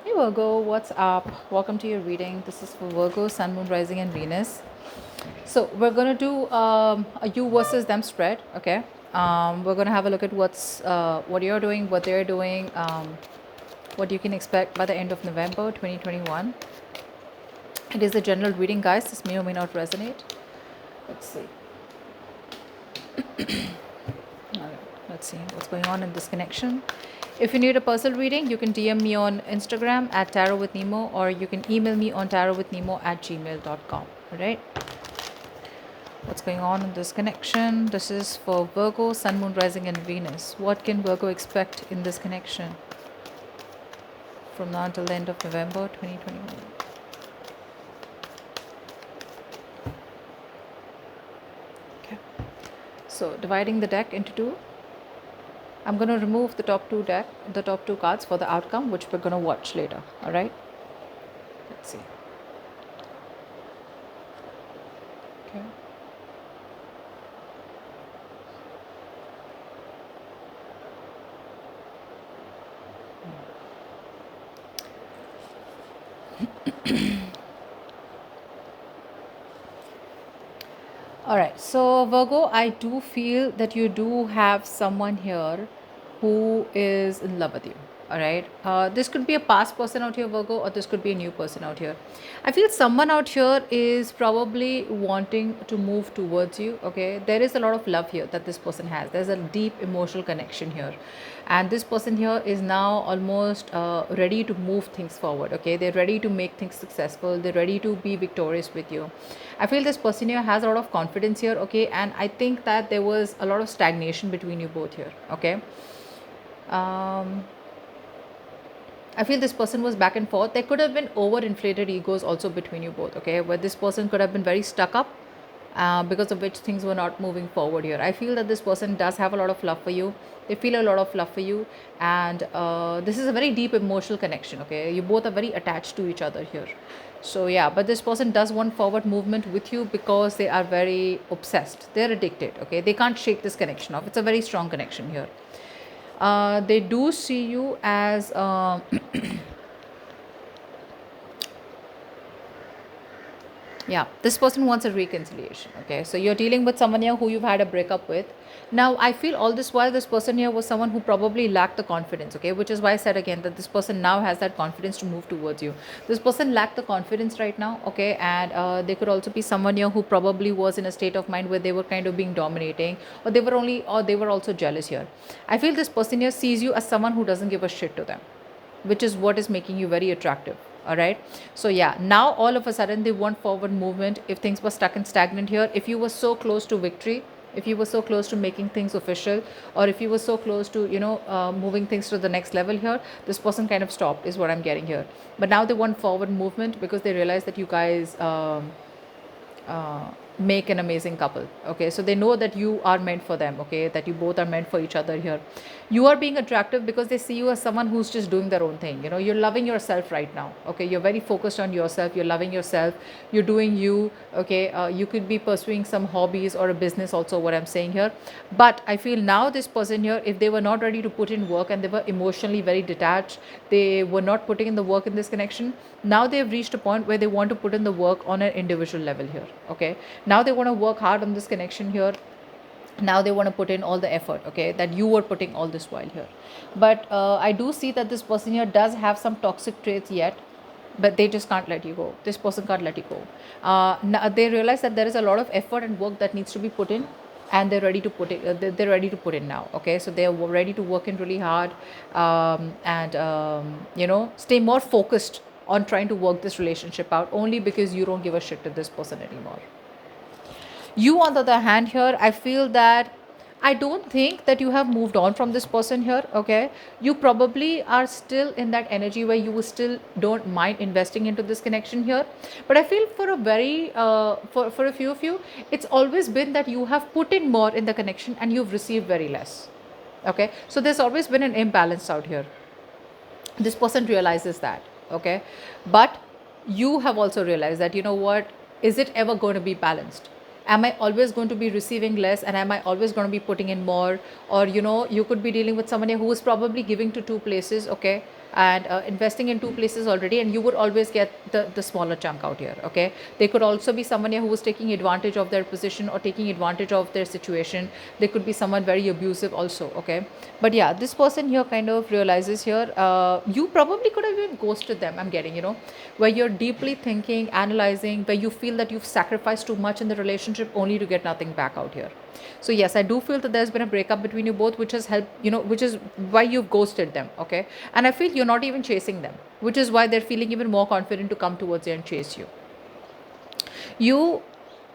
Hey Virgo, what's up? Welcome to your reading. This is for Virgo, Sun, Moon, Rising, and Venus. So we're gonna do a you versus them spread. Okay. We're gonna have a look at what you're doing, what they're doing, what you can expect by the end of November 2021. It is a general reading, guys. This may or may not resonate. Let's see. All right. Let's see what's going on in this connection. If you need a personal reading, you can DM me on Instagram at Tarot with Nemo, or you can email me on tarotwithnemo@gmail.com. All right. What's going on in this connection? This is for Virgo, Sun, Moon, Rising, and Venus. What can Virgo expect in this connection from now until the end of November 2021? Okay. So dividing the deck into two. I'm going to remove the top two cards for the outcome, which we're going to watch later. All right. Let's see. Okay. All right, so Virgo, I do feel that you do have someone here who is in love with you. All right, this could be a past person out here, Virgo, or this could be a new person out here. I feel someone out here is probably wanting to move towards you. Okay, there is a lot of love here that this person has. There's a deep emotional connection here, and this person here is now almost ready to move things forward. Okay, they're ready to make things successful. They're ready to be victorious with you. I feel this person here has a lot of confidence here. Okay, and I think that there was a lot of stagnation between you both here. Okay. um I feel this person was back and forth. There could have been overinflated egos also between you both, okay? Where this person could have been very stuck up, because of which things were not moving forward here. I feel that this person does have a lot of love for you. They feel a lot of love for you, and this is a very deep emotional connection, okay? You both are very attached to each other here. So, yeah, but this person does want forward movement with you because they are very obsessed. They're addicted, okay? They can't shake this connection off. It's a very strong connection here. They do see you as yeah, this person wants a reconciliation. Okay, so you're dealing with someone here who you've had a breakup with. Now, I feel all this while this person here was someone who probably lacked the confidence. Okay, which is why I said again that this person now has that confidence to move towards you. This person lacked the confidence right now. Okay, and they could also be someone here who probably was in a state of mind where they were kind of being dominating, or they were also jealous here. I feel this person here sees you as someone who doesn't give a shit to them, which is what is making you very attractive. All right, so yeah, now all of a sudden they want forward movement. If things were stuck and stagnant here, if you were so close to victory, if you were so close to making things official, or if you were so close to moving things to the next level here, this person kind of stopped is what I'm getting here. But now they want forward movement because they realize that you guys uh, make an amazing couple. Okay, so they know that you are meant for them. Okay, that you both are meant for each other here. You are being attractive because they see you as someone who's just doing their own thing. You're loving yourself right now. Okay, you're very focused on yourself. You're loving yourself. You're doing you. Okay, you could be pursuing some hobbies or a business also, what I'm saying here. But I feel now this person here, if they were not ready to put in work and they were emotionally very detached, they were not putting in the work in this connection. Now they've reached a point where they want to put in the work on an individual level here. Okay, now they want to work hard on this connection here. Now they want to put in all the effort, okay, that you were putting all this while here. But I do see that this person here does have some toxic traits yet, but they just can't let you go. This person can't let you go. Now they realize that there is a lot of effort and work that needs to be put in, and they're ready to put it. They're ready to put in now. Okay, so they're ready to work in really hard, and stay more focused on trying to work this relationship out. Only because you don't give a shit to this person anymore. You, on the other hand, here, I feel that I don't think that you have moved on from this person here. Okay, you probably are still in that energy where you still don't mind investing into this connection here. But I feel for a very for a few of you, it's always been that you have put in more in the connection and you've received very less. Okay, so there's always been an imbalance out here. This person realizes that. Okay, but you have also realized that, you know what, is it ever going to be balanced? Am I always going to be receiving less, and am I always going to be putting in more? Or you could be dealing with someone who is probably giving to two places. Okay, and investing in two places already, and you would always get the smaller chunk out here. Okay, they could also be someone here who was taking advantage of their position or taking advantage of their situation. They could be someone very abusive also. Okay, but yeah, this person here kind of realizes here, you probably could have even ghosted them, I'm getting, where you're deeply thinking, analyzing, where you feel that you've sacrificed too much in the relationship only to get nothing back out here. So yes, I do feel that there's been a breakup between you both, which has helped, which is why you've ghosted them. Okay, and I feel you're not even chasing them, which is why they're feeling even more confident to come towards you and chase you. You,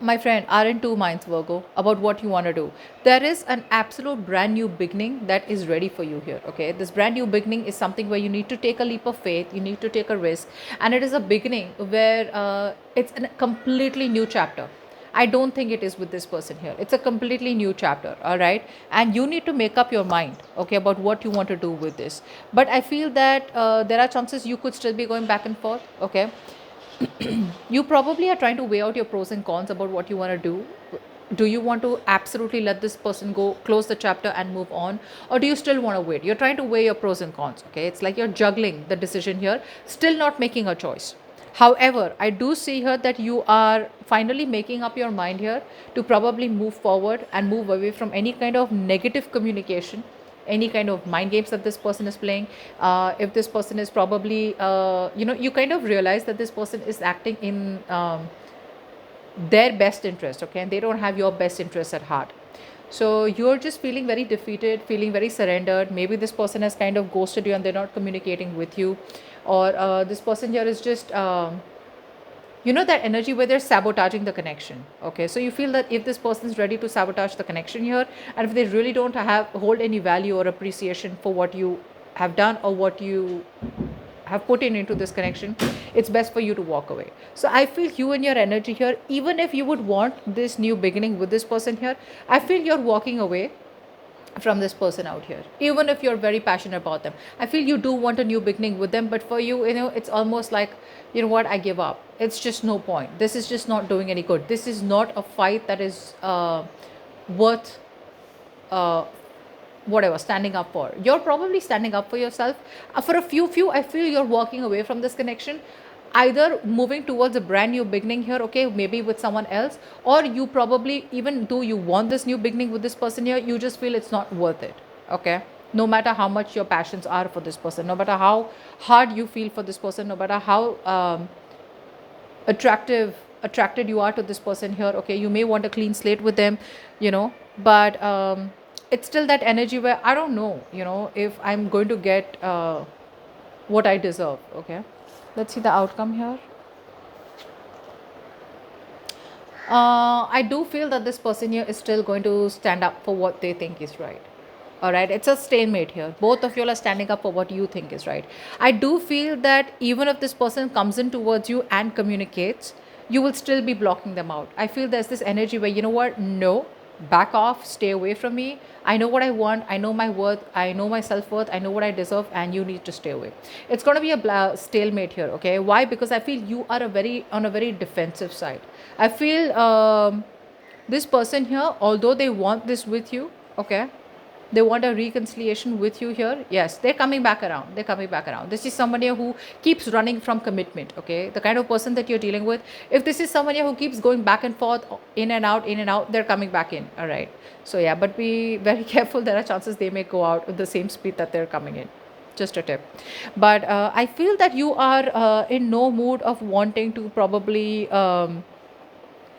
my friend, are in two minds, Virgo, about what you want to do. There is an absolute brand new beginning that is ready for you here. Okay, this brand new beginning is something where you need to take a leap of faith, you need to take a risk, and it is a beginning where it's a completely new chapter. I don't think it is with this person here. It's a completely new chapter, all right? And you need to make up your mind, okay, about what you want to do with this. But I feel that there are chances you could still be going back and forth, okay? You probably are trying to weigh out your pros and cons about what you want to do. Do you want to absolutely let this person go, close the chapter and move on, or do you still want to wait? You're trying to weigh your pros and cons. Okay, it's like you're juggling the decision here, still not making a choice. However, I do see here that you are finally making up your mind here to probably move forward and move away from any kind of negative communication, any kind of mind games that this person is playing. If this person is probably, you kind of realize that this person is acting in their best interest, okay, and they don't have your best interest at heart. So you're just feeling very defeated, feeling very surrendered. Maybe this person has kind of ghosted you and they're not communicating with you, or this person here is just that energy where they're sabotaging the connection. Okay, so you feel that if this person is ready to sabotage the connection here, and if they really don't hold any value or appreciation for what you have done or what you have put into this connection, it's best for you to walk away. So I feel you and your energy here, even if you would want this new beginning with this person here, I feel you're walking away from this person out here, even if you're very passionate about them. I feel you do want a new beginning with them, but for you, it's almost like, you know what, I give up. It's just no point. This is just not doing any good. This is not a fight that is worth uh, whatever standing up for. You're probably standing up for yourself. For a few, I feel you're walking away from this connection, either moving towards a brand new beginning here, okay, maybe with someone else, or you probably, even though you want this new beginning with this person here, you just feel it's not worth it. Okay, no matter how much your passions are for this person, no matter how hard you feel for this person, no matter how attracted you are to this person here, okay, you may want a clean slate with them, but it's still that energy where I don't know, if I'm going to get what I deserve. Okay, let's see the outcome here. I do feel that this person here is still going to stand up for what they think is right. All right, it's a stalemate here. Both of you are standing up for what you think is right. I do feel that even if this person comes in towards you and communicates, you will still be blocking them out. I feel there's this energy where, you know what, no, back off, stay away from me. I know what I want, I know my worth, I know my self-worth, I know what I deserve, and you need to stay away. It's going to be a stalemate here. Okay, why? Because I feel you are on a very defensive side. I feel this person here, although they want this with you, okay, they want a reconciliation with you here, yes, they're coming back around, this is somebody who keeps running from commitment. Okay, the kind of person that you're dealing with, if this is somebody who keeps going back and forth, in and out, they're coming back in. All right, so yeah, but be very careful. There are chances they may go out with the same speed that they're coming in. Just a tip. But I feel that you are in no mood of wanting to probably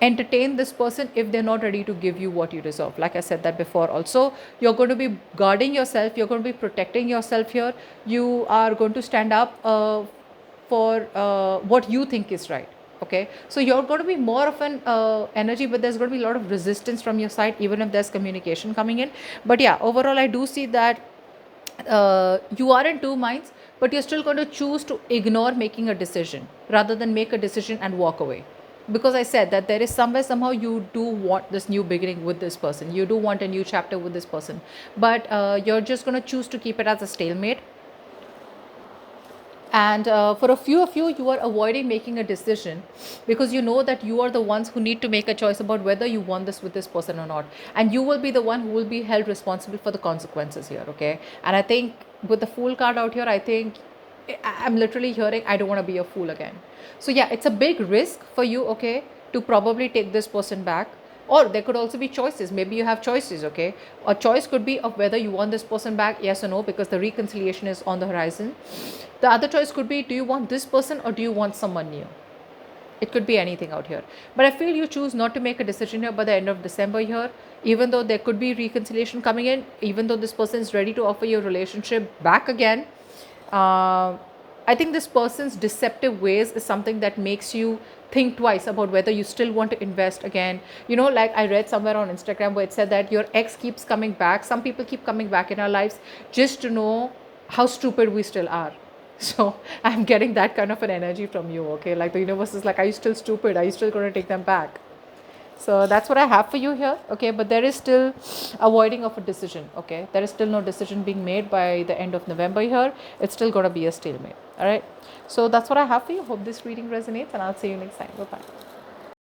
entertain this person if they're not ready to give you what you deserve. Like I said that before also, you're going to be guarding yourself, you're going to be protecting yourself here. You are going to stand up for what you think is right. Okay, so you're going to be more of an energy, but there's going to be a lot of resistance from your side, even if there's communication coming in. But yeah, overall I do see that you are in two minds, but you're still going to choose to ignore making a decision rather than make a decision and walk away. Because I said that there is somewhere, somehow you do want this new beginning with this person, you do want a new chapter with this person, but you're just going to choose to keep it as a stalemate. And for a few of you, you are avoiding making a decision because you know that you are the ones who need to make a choice about whether you want this with this person or not, and you will be the one who will be held responsible for the consequences here. Okay, and I think with the Fool card out here, I think I'm literally hearing, I don't want to be a fool again. So yeah, it's a big risk for you, okay, to probably take this person back. Or there could also be choices. Maybe you have choices, okay. A choice could be of whether you want this person back, yes or no, because the reconciliation is on the horizon. The other choice could be, do you want this person or do you want someone new? It could be anything out here. But I feel you choose not to make a decision here by the end of December here, even though there could be reconciliation coming in, even though this person is ready to offer your relationship back again. I think this person's deceptive ways is something that makes you think twice about whether you still want to invest again. You know, like I read somewhere on Instagram where it said that your ex keeps coming back. Some people keep coming back in our lives just to know how stupid we still are. So I'm getting that kind of an energy from you, okay? Like the universe is like, are you still stupid? Are you still going to take them back? So that's what I have for you here, okay? But there is still avoiding of a decision, okay? There is still no decision being made by the end of November here. It's still going to be a stalemate, all right? So that's what I have for you. Hope this reading resonates, and I'll see you next time. Bye-bye.